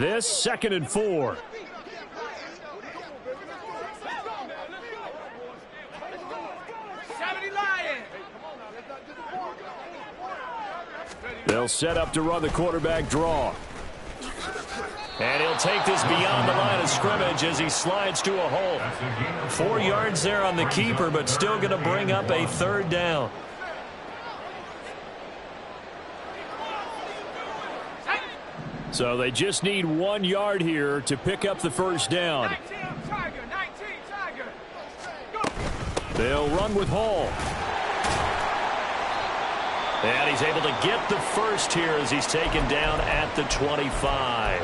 This 2nd and 4. They'll set up to run the quarterback draw. And he'll take this beyond the line of scrimmage as he slides to a hole. 4 yards there on the keeper, but still going to bring up a 3rd down. So they just need 1 yard here to pick up the 1st down. They'll run with Hall. And he's able to get the 1st here as he's taken down at the 25.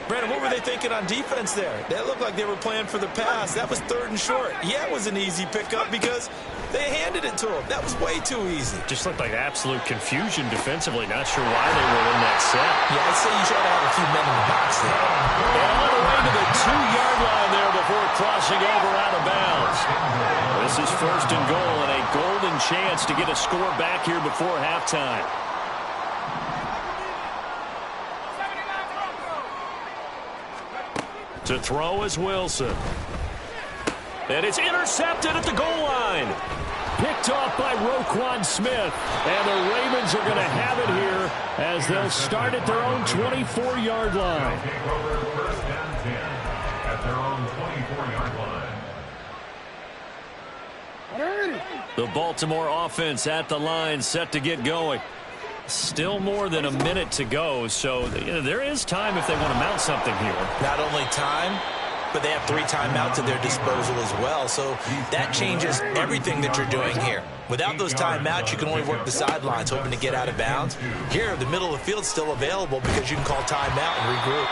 Brandon, what were they thinking on defense there? That looked like they were playing for the pass. That was 3rd and short. Yeah, it was an easy pickup because they handed it to him. That was way too easy. Just looked like absolute confusion defensively. Not sure why they were in that set. Yeah, I'd say you try to have a few men in the box there. And all the way to the 2-yard line there before crossing over out of bounds. This is 1st and goal and a golden chance to get a score back here before halftime. To throw is Wilson. And it's intercepted at the goal line. Picked off by Roquan Smith. And the Ravens are going to have it here as they'll start at their own 24-yard line. At their own 24-yard line. The Baltimore offense at the line, set to get going. Still more than a minute to go, so there is time if they want to mount something here. Not only time, but they have 3 timeouts at their disposal as well, so that changes everything that you're doing here. Without those timeouts, you can only work the sidelines, hoping to get out of bounds. Here, the middle of the field's still available because you can call timeout and regroup.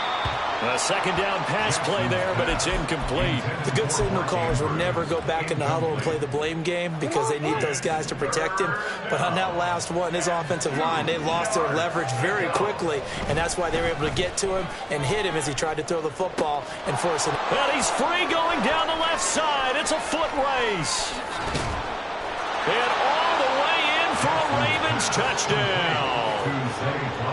A 2nd down pass play there, but it's incomplete. The good signal callers will never go back in the huddle and play the blame game because they need those guys to protect him. But on that last one, his offensive line, they lost their leverage very quickly, and that's why they were able to get to him and hit him as he tried to throw the football and force it. And he's free going down the left side. It's a foot race. And all the way in for a Ravens touchdown.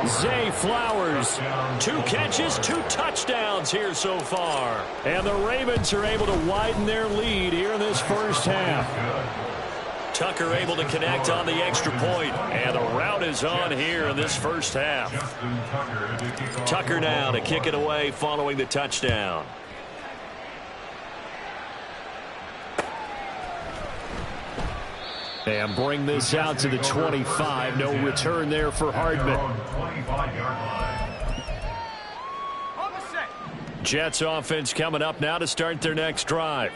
Zay Flowers, 2 catches, 2 touchdowns here so far. And the Ravens are able to widen their lead here in this 1st half. Tucker able to connect on the extra point, and the route is on here in this 1st half. Tucker now to kick it away following the touchdown. And bring this out to the 25. No return there for Hardman. Jets offense coming up now to start their next drive.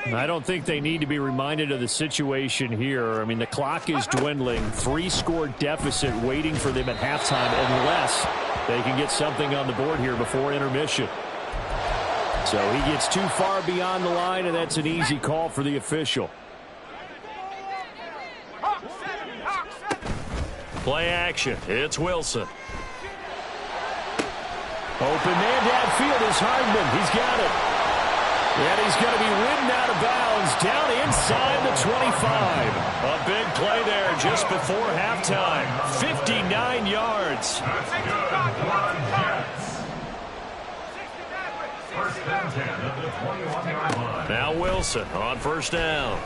I don't think they need to be reminded of the situation here. I mean, the clock is dwindling. 3-score deficit waiting for them at halftime unless they can get something on the board here before intermission. So he gets too far beyond the line, and that's an easy call for the official. Play action. It's Wilson. Open man downfield is Hardman. He's got it. And he's going to be ridden out of bounds down inside the 25. A big play there just before halftime. 59 yards. Now Wilson on 1st down.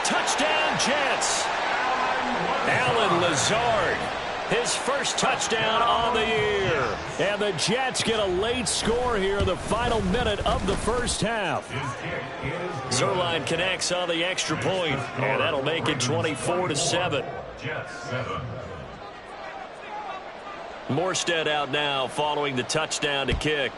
Touchdown Jets. Allen Lazard, his 1st touchdown on the year. And the Jets get a late score here in the final minute of the 1st half. Zuerlein connects on the extra point, and that'll make it 24-7. Morstead out now following the touchdown to kick.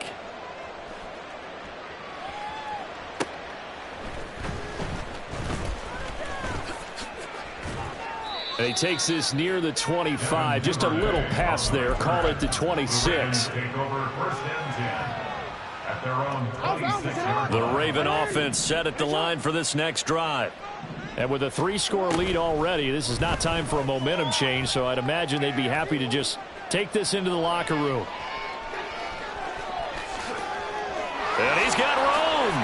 And he takes this near the 25. Just a little pass there. Call it the 26. The Raven offense set at the line for this next drive. And with a 3-score lead already, this is not time for a momentum change, so I'd imagine they'd be happy to just take this into the locker room. And he's got room.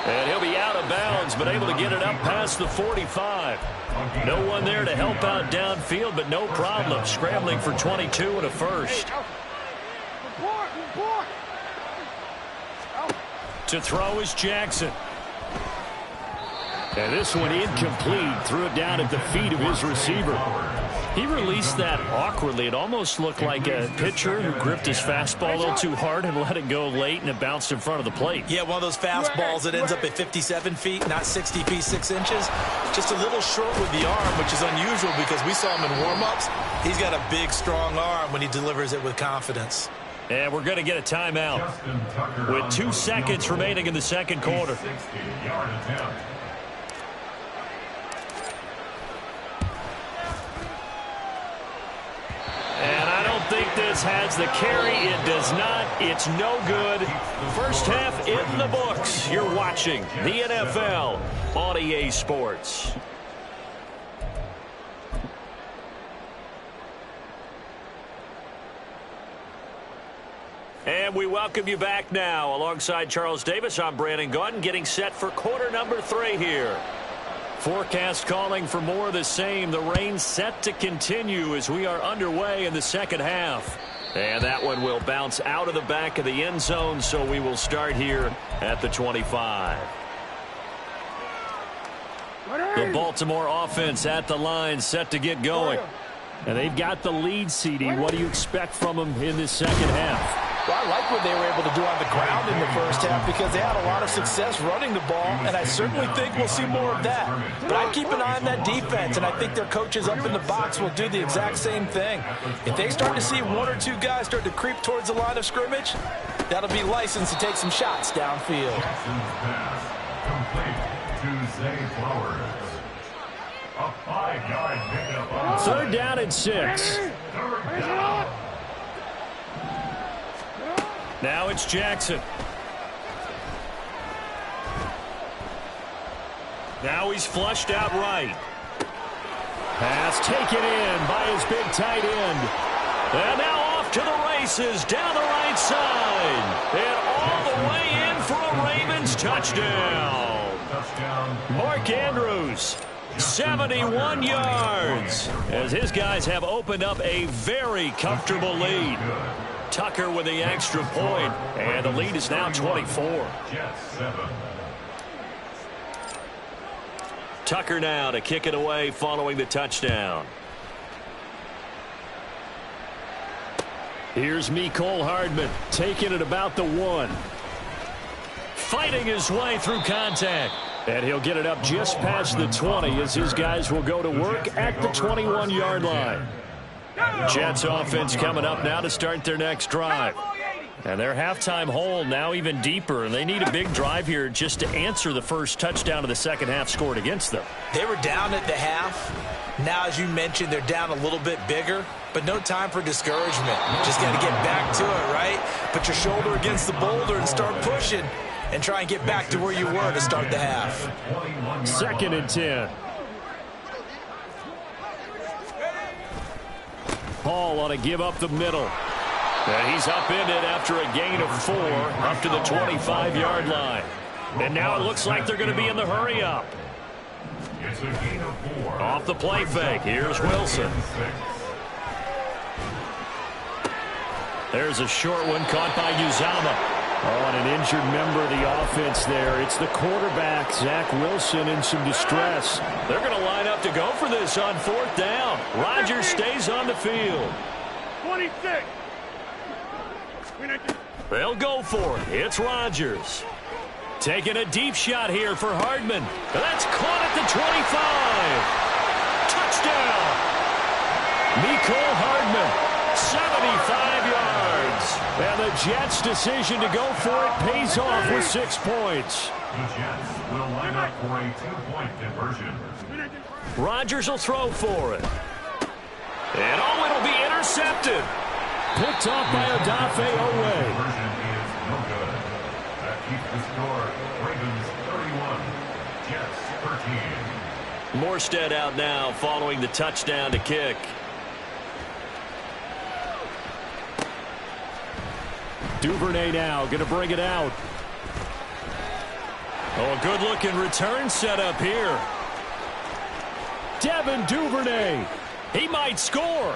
And he'll be out of bounds, but able to get it up past the 45. No one there to help out downfield, but no problem. Scrambling for 22 and a first. To throw is Jackson. And this one incomplete. Threw it down at the feet of his receiver. He released that awkwardly. It almost looked like a pitcher who gripped his fastball a little too hard and let it go late, and it bounced in front of the plate. Yeah, one of those fastballs that ends up at 57 feet, not 60 feet, 6 inches. Just a little short with the arm, which is unusual because we saw him in warm-ups. He's got a big, strong arm when he delivers it with confidence. And we're going to get a timeout with 2 seconds remaining in the second quarter. And I don't think this has the carry. It does not. It's no good. First half in the books. You're watching the NFL on EA Sports. And we welcome you back now. Alongside Charles Davis, I'm Brandon Gaudin, getting set for quarter number 3 here. Forecast calling for more of the same. The rain set to continue as we are underway in the second half. And that one will bounce out of the back of the end zone, so we will start here at the 25. The Baltimore offense at the line, set to get going. And they've got the lead, CD. What do you expect from them in this second half? Well, I like what they were able to do on the ground in the first half because they had a lot of success running the ball, and I certainly think we'll see more of that. But I'd keep an eye on that defense, and I think their coaches up in the box will do the exact same thing. If they start to see 1 or 2 guys start to creep towards the line of scrimmage, that'll be licensed to take some shots downfield. Complete to Zay Flowers. A 5-yard pickup. Third down and 6. Now it's Jackson. Now he's flushed out right. Pass taken in by his big tight end. And now off to the races down the right side. And all the way in for a Ravens touchdown. Mark Andrews, 71 yards. As his guys have opened up a very comfortable lead. Tucker with the extra point, and the lead is now 24. Tucker now to kick it away following the touchdown. Here's Mecole Hardman taking it about the 1. Fighting his way through contact. And he'll get it up just past the 20 as his guys will go to work at the 21-yard line. Jets offense coming up now to start their next drive. And their halftime hole now even deeper, and they need a big drive here just to answer the first touchdown of the second half scored against them. They were down at the half. Now, as you mentioned, they're down a little bit bigger, but no time for discouragement. Just got to get back to it, right? Put your shoulder against the boulder and start pushing and try and get back to where you were to start the half. 2nd and 10. Paul on a give up the middle. And he's upended after a gain of 4 up to the 25-yard line. And now it looks like they're going to be in the hurry up. It's a gain of 4. Off the play fake. Here's Wilson. There's a short one caught by Uzomah. Oh, and an injured member of the offense there. It's the quarterback, Zach Wilson, in some distress. They're going to line up to go for this on 4th down. Rodgers stays on the field. 26. They'll go for it. It's Rodgers. Taking a deep shot here for Hardman. That's caught at the 25. Touchdown. Mecole Hardman. 75 yards. And the Jets' decision to go for it pays off with 6 points. The Jets will line up for a 2-point conversion. Rodgers will throw for it. And oh, it'll be intercepted. Picked off by Odafe Oweh. Conversion is no good. That keeps the score. Ravens 31, Jets 13. Morstead out now following the touchdown to kick. Duvernay now going to bring it out. Oh, a good-looking return setup here. Devin Duvernay. He might score.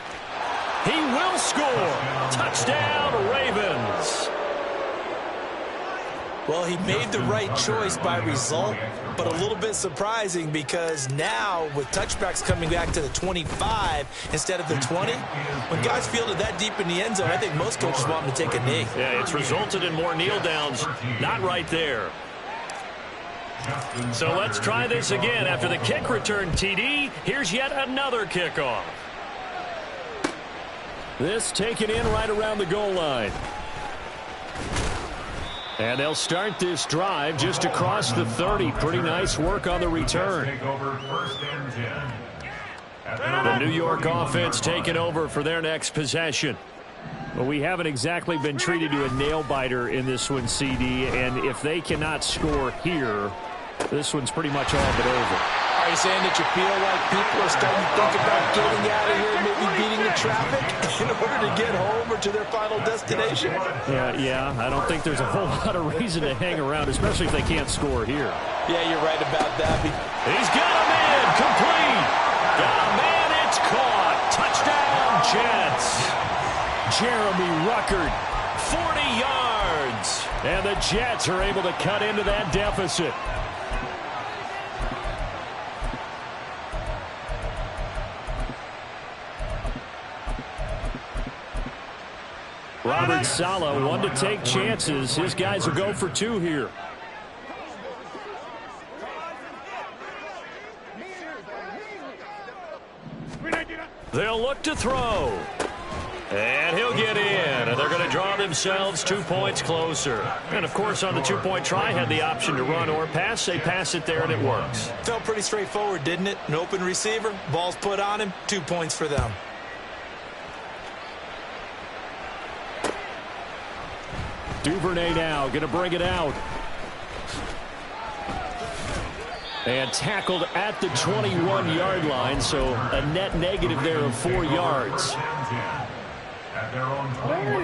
He will score. Touchdown, Ravens. Well, he made the right choice by result, but a little bit surprising because now with touchbacks coming back to the 25 instead of the 20, when guys field it that deep in the end zone, I think most coaches want them to take a knee. Yeah, it's resulted in more kneel downs. Not right there. So let's try this again. After the kick return TD, here's yet another kickoff. This taken in right around the goal line. And they'll start this drive just across the 30. Pretty nice work on the return. The New York offense taking over for their next possession. But we haven't exactly been treated to a nail-biter in this one, CD. And if they cannot score here, this one's pretty much all but over. Are you saying that you feel like people are starting to think about getting out of here, maybe beating the traffic in order to get home or to their final destination? Yeah, I don't think there's a whole lot of reason to hang around, especially if they can't score here. Yeah, you're right about that. He's got a man, complete. Got a man, it's caught. Touchdown, Jets. Jeremy Ruckert, 40 yards. And the Jets are able to cut into that deficit. Robert Saleh, one to take chances. His guys will go for two here. They'll look to throw. And he'll get in. And they're going to draw themselves 2 points closer. And, of course, on the two-point try, had the option to run or pass. They pass it there, and it works. Felt pretty straightforward, didn't it? An open receiver, ball's put on him, 2 points for them. Duvernay now going to bring it out. And tackled at the 21-yard line, so a net negative there of 4 yards.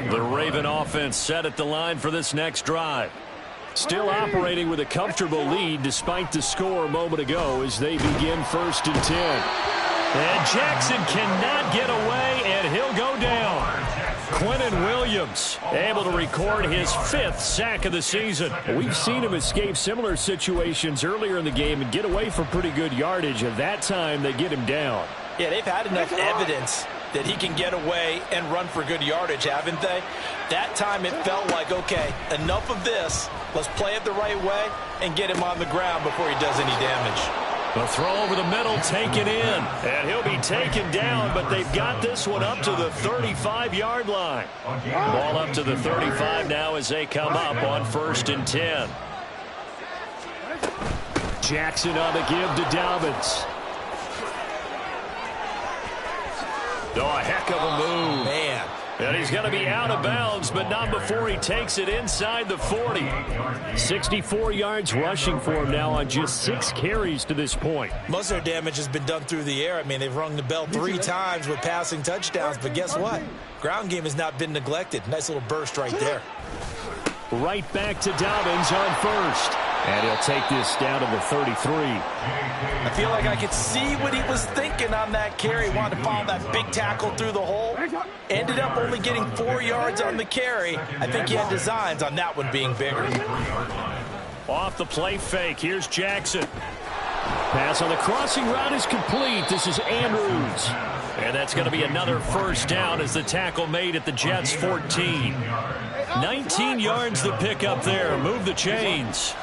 The Raven offense set at the line for this next drive. Still operating with a comfortable lead despite the score a moment ago as they begin 1st and 10. And Jackson cannot get away, and he'll go down. Quentin Williams able to record his 5th sack of the season. We've seen him escape similar situations earlier in the game and get away for pretty good yardage. At that time, they get him down. Yeah, they've had enough evidence that he can get away and run for good yardage, haven't they? That time it felt like, okay, enough of this. Let's play it the right way and get him on the ground before he does any damage. The throw over the middle taken in. And he'll be taken down, but they've got this one up to the 35-yard line. Ball up to the 35 now as they come up on 1st and 10. Jackson on the give to Dobbins. Oh, a heck of a move. Man. And he's going to be out of bounds, but not before he takes it inside the 40. 64 yards rushing for him now on just 6 carries to this point. Most of their damage has been done through the air. I mean, they've rung the bell 3 times with passing touchdowns, but guess what? Ground game has not been neglected. Nice little burst right there. Right back to Dobbins on 1st. And he'll take this down to the 33. I feel like I could see what he was thinking on that carry. Wanted to follow that big tackle through the hole. Ended up only getting 4 yards on the carry. I think he had designs on that one being bigger. Off the play fake. Here's Jackson. Pass on the crossing route is complete. This is Andrews. And that's going to be another 1st down as the tackle made at the Jets' 14. 19 yards to pick up there. Move the chains.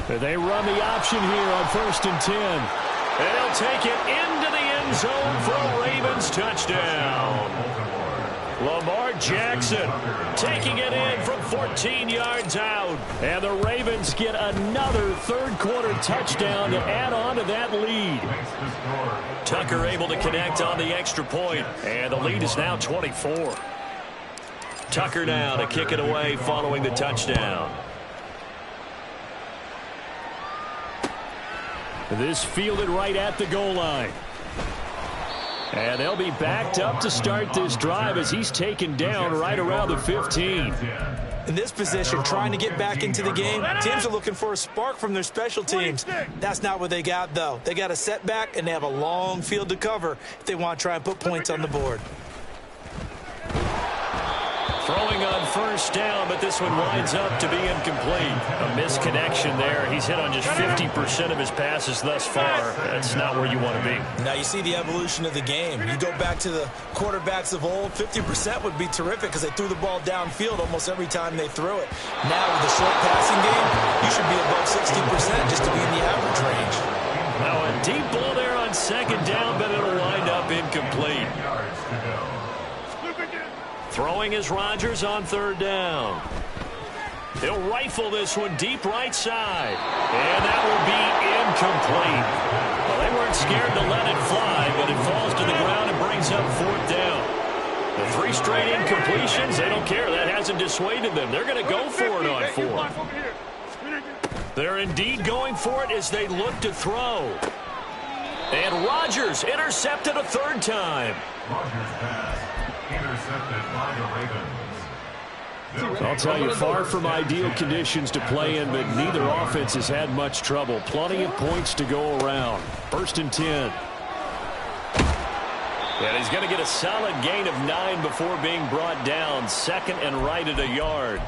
They run the option here on 1st and 10. And they'll take it into the end zone for a Ravens touchdown. Lamar Jackson taking it in from 14 yards out. And the Ravens get another 3rd quarter touchdown to add on to that lead. Tucker able to connect on the extra point. And the lead is now 24. Tucker now to kick it away following the touchdown. This fielded right at the goal line. And they'll be backed up to start this drive as he's taken down right around the 15. In this position, trying to get back into the game, teams are looking for a spark from their special teams. That's not what they got, though. They got a setback, and they have a long field to cover if they want to try and put points on the board. Throwing on first down, but this one winds up to be incomplete. A misconnection there. He's hit on just 50% of his passes thus far. That's not where you want to be. Now you see the evolution of the game. You go back to the quarterbacks of old, 50% would be terrific because they threw the ball downfield almost every time they threw it. Now with the short passing game, you should be above 60% just to be in the average range. Now a deep ball there on second down, but it'll wind up incomplete. Throwing is Rodgers on third down. He'll rifle this one deep right side. And that will be incomplete. Well, they weren't scared to let it fly, but it falls to the ground and brings up fourth down. The 3 straight incompletions, they don't care. That hasn't dissuaded them. They're going to go for it on 4. They're indeed going for it as they look to throw. And Rodgers intercepted a third time. Rodgers pass intercepted by the Ravens. I'll tell you, far from ideal conditions to play in, but neither offense has had much trouble. Plenty of points to go around. 1st and 10. And he's going to get a solid gain of 9 before being brought down. 2nd and right at a yard.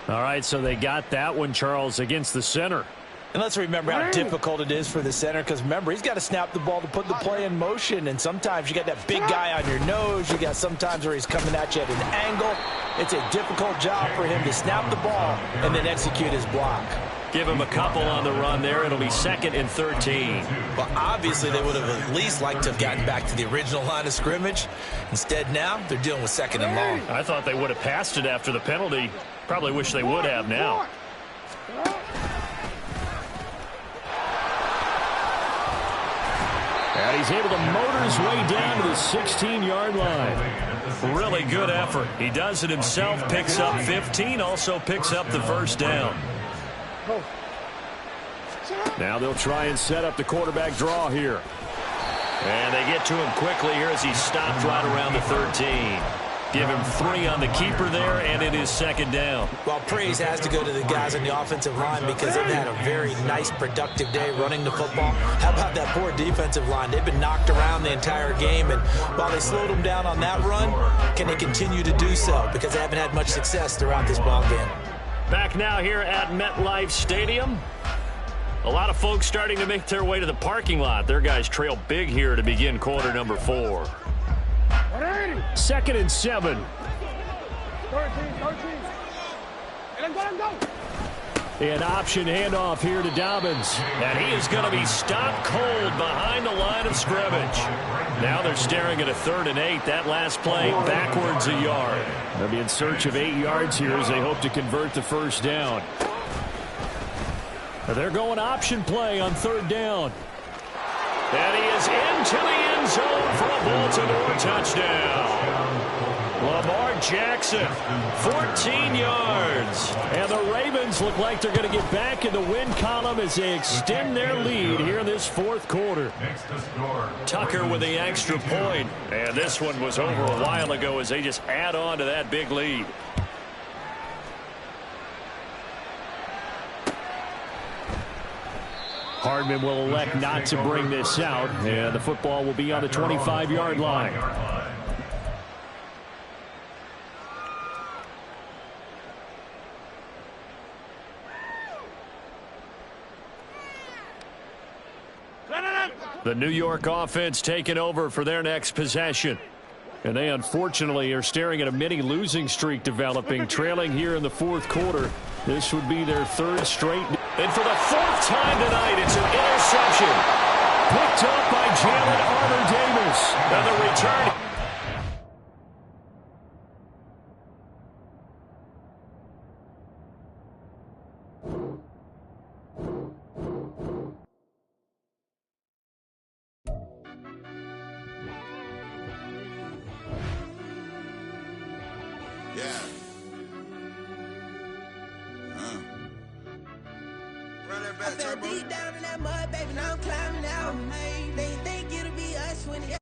All right, so they got that one, Charles, against the center. And let's remember how difficult it is for the center because, remember, he's got to snap the ball to put the play in motion. And sometimes you got that big guy on your nose. You got sometimes where he's coming at you at an angle. It's a difficult job for him to snap the ball and then execute his block. Give him a couple on the run there. It'll be 2nd and 13. Well, obviously, they would have at least liked to have gotten back to the original line of scrimmage. Instead, now they're dealing with 2nd and long. I thought they would have passed it after the penalty. Probably wish they would have now. And he's able to motor his way down to the 16-yard line. Really good effort. He does it himself, picks up 15, also picks up the first down. Now they'll try and set up the quarterback draw here. And they get to him quickly here as he stopped right around the 13. Give him 3 on the keeper there, and it is 2nd down. Well, praise has to go to the guys on the offensive line because they've had a very nice, productive day running the football. How about that poor defensive line? They've been knocked around the entire game, and while they slowed them down on that run, can they continue to do so? Because they haven't had much success throughout this ball game. Back now here at MetLife Stadium. A lot of folks starting to make their way to the parking lot. Their guys trail big here to begin quarter number 4. 2nd and 7. An option handoff here to Dobbins. And he is going to be stopped cold behind the line of scrimmage. Now they're staring at a 3rd and 8. That last play backwards a yard. They'll be in search of 8 yards here as they hope to convert the first down. They're going option play on 3rd down. And he is into the end zone for a Baltimore touchdown. Lamar Jackson, 14 yards. And the Ravens look like they're going to get back in the win column as they extend their lead here in this 4th quarter. Tucker with the extra point. And this one was over a while ago as they just add on to that big lead. Hardman will elect not to bring this out, and the football will be on the 25-yard line. The New York offense taking over for their next possession. And they unfortunately are staring at a mini losing streak developing, trailing here in the 4th quarter. This would be their 3rd straight. And for the 4th time tonight, it's an interception. Picked up by Jalen Armour-Davis. And the return. I fell deep down in that mud, baby, now I'm climbing out. They think it'll be us when it